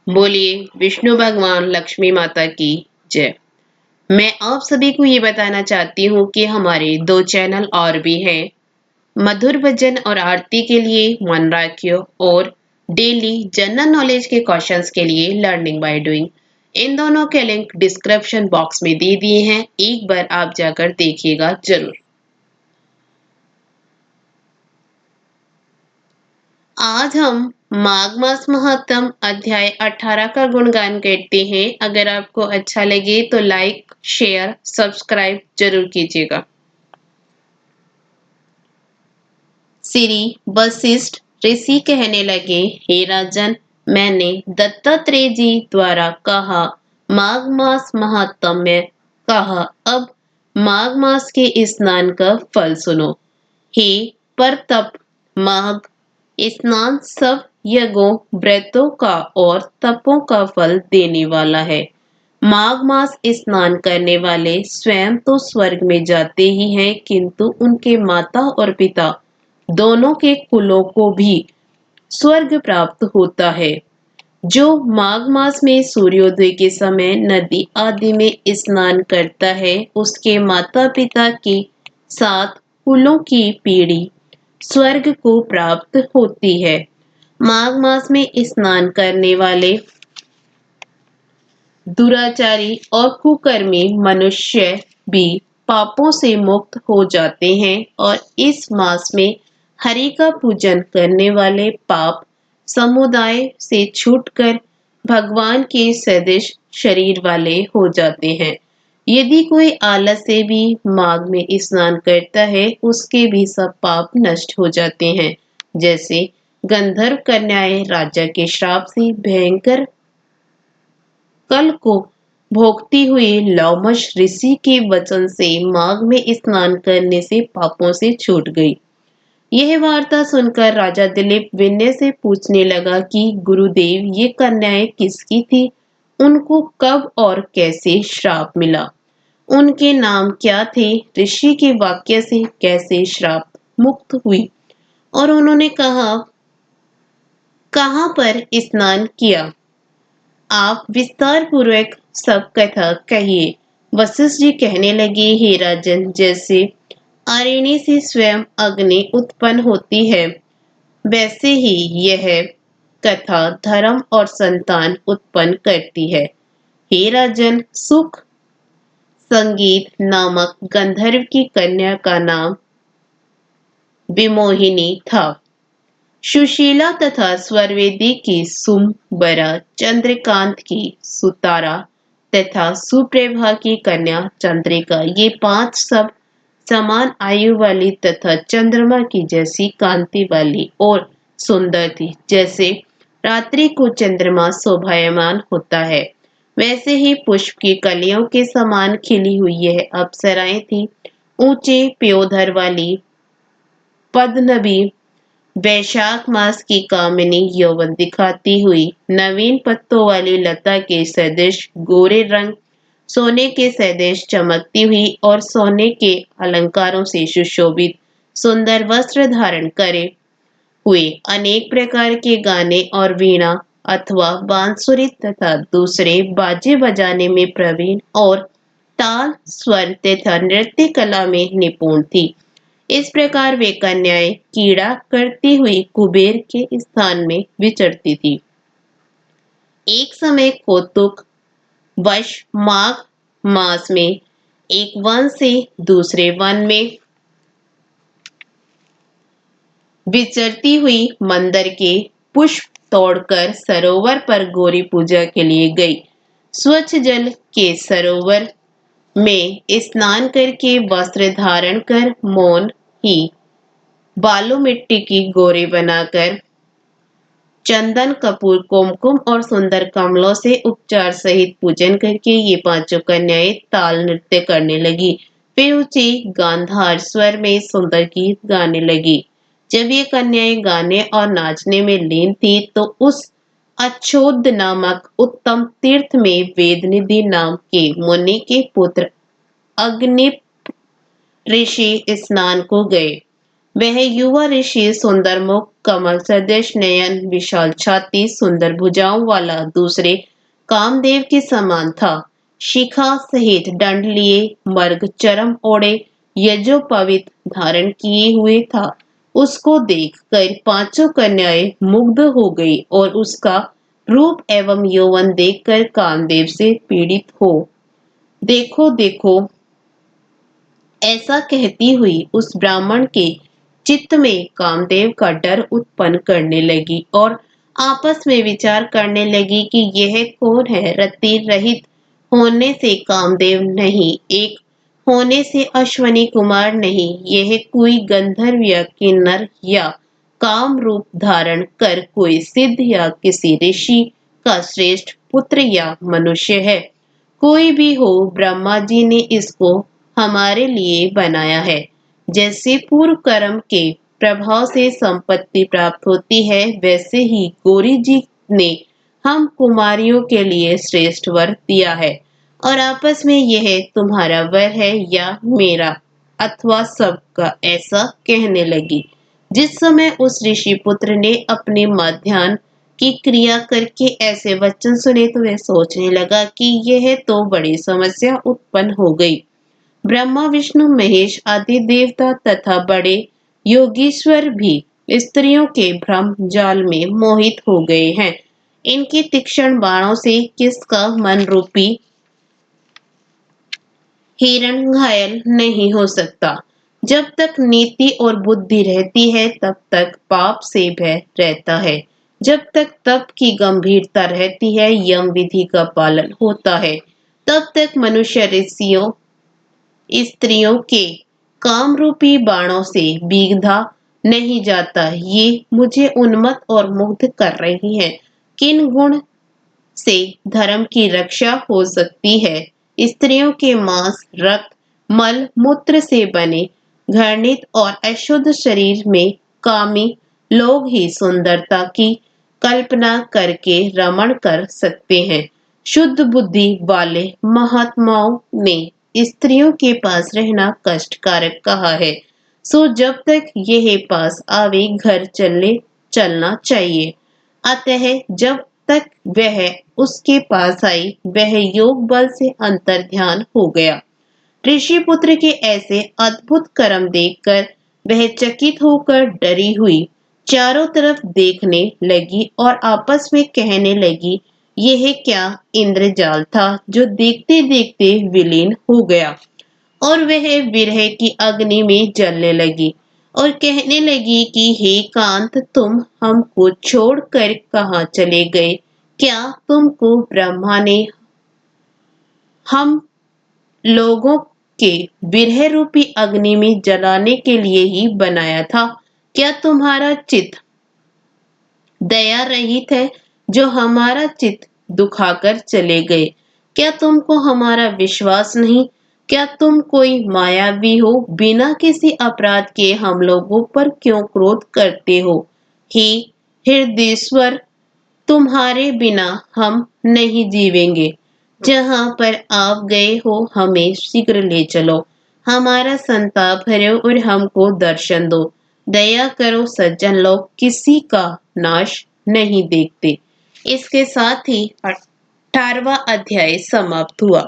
बोलिए विष्णु भगवान लक्ष्मी माता की जय। मैं आप सभी को ये बताना चाहती हूँ कि हमारे 2 चैनल और भी हैं। मधुर भजन और आरती के लिए मन राखियो और डेली जनरल नॉलेज के क्वेश्चंस के लिए लर्निंग बाय डूइंग। इन दोनों के लिंक डिस्क्रिप्शन बॉक्स में दे दिए हैं। एक बार आप जाकर देखिएगा जरूर। आज हम माघ मास महात्म अध्याय 18 का गुणगान करते हैं। अगर आपको अच्छा लगे तो लाइक शेयर सब्सक्राइब जरूर कीजिएगा। श्री वशिष्ठ ऋषि कहने लगे, हे राजन, मैंने दत्तात्रेय जी द्वारा कहा माघ मास महात्म्य कहा। अब माघ मास के स्नान का फल सुनो। हे परतप, माघ स्नान सब यज्ञों व्रतों का और तपों का फल देने वाला है। माघ मास स्नान करने वाले स्वयं तो स्वर्ग में जाते ही हैं, किंतु उनके माता और पिता दोनों के कुलों को भी स्वर्ग प्राप्त होता है। जो माघ मास में सूर्योदय के समय नदी आदि में स्नान करता है, उसके माता पिता के साथ कुलों की पीढ़ी स्वर्ग को प्राप्त होती है। माघ मास में स्नान करने वाले दुराचारी और कुकर्मी मनुष्य भी पापों से मुक्त हो जाते हैं और इस मास में हरि का पूजन करने वाले पाप समुदाय से छूटकर भगवान के सदृश शरीर वाले हो जाते हैं। यदि कोई आलस से भी माघ में स्नान करता है, उसके भी सब पाप नष्ट हो जाते हैं। जैसे गंधर्व कन्याएं राजा के श्राप से भयंकर कल को भोगती हुई लोमश ऋषि के वचन से माघ में स्नान करने से पापों से छूट गई। यह वार्ता सुनकर राजा दिलीप विनय से पूछने लगा कि गुरुदेव, ये कन्याएं किसकी थी? उनको कब और कैसे श्राप मिला? उनके नाम क्या थे? ऋषि के वाक्य से कैसे श्राप मुक्त हुई? और उन्होंने कहाँ पर स्नान किया? आप विस्तार पूर्वक सब कथा कहिए। वशिष्ठ जी कहने लगे, हे राजन, जैसे अरिणी से स्वयं अग्नि उत्पन्न होती है, वैसे ही यह कथा धर्म और संतान उत्पन्न करती है। हे राजन, सुख संगीत नामक गंधर्व की कन्या का नाम विमोहिनी था। सुशीला तथा स्वरवेदी की सुमबरा, चंद्रकांत की सुतारा तथा सुप्रभा की कन्या चंद्रिका, ये 5 सब समान आयु वाली तथा चंद्रमा की जैसी कांति वाली और सुंदर थी। जैसे रात्रि को चंद्रमा शोभायमान होता है, वैसे ही पुष्प की कलियों के समान खिली हुई यह अप्सराएं थी। ऊंचे प्योधर वाली पद्मनभी वैशाख मास की कामिनी यौवन दिखाती हुई नवीन पत्तों वाली लता के सदृश गोरे रंग, सोने के सदृश चमकती हुई और सोने के अलंकारों से सुशोभित सुंदर वस्त्र धारण करे हुए अनेक प्रकार के गाने और वीणा अथवा बांसुरी तथा दूसरे बाजे बजाने में प्रवीण और ताल स्वर तथा नृत्य कला में निपुण थी। इस प्रकार वे कन्याएं कीड़ा करती हुई कुबेर के स्थान में विचरती थी। एक समय कौतुक वश माघ मास में एक वन से दूसरे वन में विचरती हुई मंदिर के पुष्प तोड़कर सरोवर पर गौरी पूजा के लिए गई। स्वच्छ जल के सरोवर में स्नान करके वस्त्र धारण कर मौन ही बालू मिट्टी की गोरी बनाकर चंदन कपूर कुमकुम और सुंदर कमलों से उपचार सहित पूजन करके ये 5 कन्याएं ताल नृत्य करने लगी। फिर ऊंचे गांधार स्वर में सुंदर गीत गाने लगी। जब ये कन्याएं गाने और नाचने में लीन थी, तो उस अच्छोद नामक उत्तम तीर्थ में वेदनिधि नाम के मुनि के पुत्र अग्नि ऋषि स्नान को गए। वह युवा ऋषि सुंदर मुख, कमल सदृश नयन, विशाल छाती, सुंदर भुजाओं वाला दूसरे कामदेव के समान था। शिखा सहित दंड लिए, मर्ग चरम ओढ़े, यज्ञोपवीत धारण किए हुए था। उसको देखकर पांचों कन्याएं मुग्ध हो गई और उसका रूप एवं यौवन देखकर कामदेव से पीड़ित हो देखो देखो ऐसा कहती हुई उस ब्राह्मण के चित्त में कामदेव का डर उत्पन्न करने लगी और आपस में विचार करने लगी कि यह कौन है। रति रहित होने से कामदेव नहीं, एक होने से अश्वनी कुमार नहीं, यह कोई गंधर्व या किन्नर या काम रूप धारण कर कोई सिद्ध या किसी ऋषि का श्रेष्ठ पुत्र या मनुष्य है। कोई भी हो, ब्रह्मा जी ने इसको हमारे लिए बनाया है। जैसे पूर्व कर्म के प्रभाव से संपत्ति प्राप्त होती है, वैसे ही गौरी जी ने हम कुमारियों के लिए श्रेष्ठ वर दिया है। और आपस में यह तुम्हारा वर है या मेरा अथवा सबका, ऐसा कहने लगी। जिस समय उस ऋषि पुत्र ने अपने मध्याह्न की क्रिया करके ऐसे वचन सुने तो वह सोचने लगा कि यह तो बड़ी समस्या उत्पन्न हो गई। ब्रह्मा विष्णु महेश आदि देवता तथा बड़े योगीश्वर भी स्त्रियों के भ्रम जाल में मोहित हो गए हैं। इनके तीक्ष्ण बाणों से किसका मन रूपी हिरण घायल नहीं हो सकता। जब तक नीति और बुद्धि रहती है तब तक पाप से भय रहता है। जब तक तप की गंभीरता रहती है, यम विधि का पालन होता है, तब तक मनुष्य ऋषियों स्त्रियों के काम रूपी बाणों से बीघा नहीं जाता। ये मुझे उन्मत्त और मुग्ध कर रही है। किन गुण से धर्म की रक्षा हो सकती है? स्त्रियों के मांस, रक्त, मल मूत्र से बने घृणित और अशुद्ध शरीर में कामी लोग ही सुंदरता की कल्पना करके रमण कर सकते हैं। शुद्ध बुद्धि वाले महात्माओं ने स्त्रियों के पास रहना कष्टकारक कहा है। सो जब तक यह पास आवे घर चलना चाहिए। अतः जब तक वह उसके पास आई, वह योग बल से अंतर्ध्यान हो गया। ऋषि पुत्र के ऐसे अद्भुत कर्म देखकर वह चकित होकर डरी हुई चारों तरफ देखने लगी और आपस में कहने लगी, यह क्या इंद्रजाल था जो देखते देखते विलीन हो गया। और वह विरह की अग्नि में जलने लगी और कहने लगी कि हे कांत, तुम हमको छोड़कर कहाँ चले गए? क्या तुमको ब्रह्मा ने हम लोगों के विरह रूपी अग्नि में जलाने के लिए ही बनाया था? क्या तुम्हारा चित्त दया रहित है जो हमारा चित्त दुखाकर चले गए? क्या तुमको हमारा विश्वास नहीं? क्या तुम कोई मायावी हो? बिना किसी अपराध के हम लोगों पर क्यों क्रोध करते हो? हे हृदयेश्वर, तुम्हारे बिना हम नहीं जीवेंगे। जहां पर आप गए हो हमें शीघ्र ले चलो। हमारा संताप हरो और हमको दर्शन दो। दया करो, सज्जन लोग किसी का नाश नहीं देखते। इसके साथ ही 18वां अध्याय समाप्त हुआ।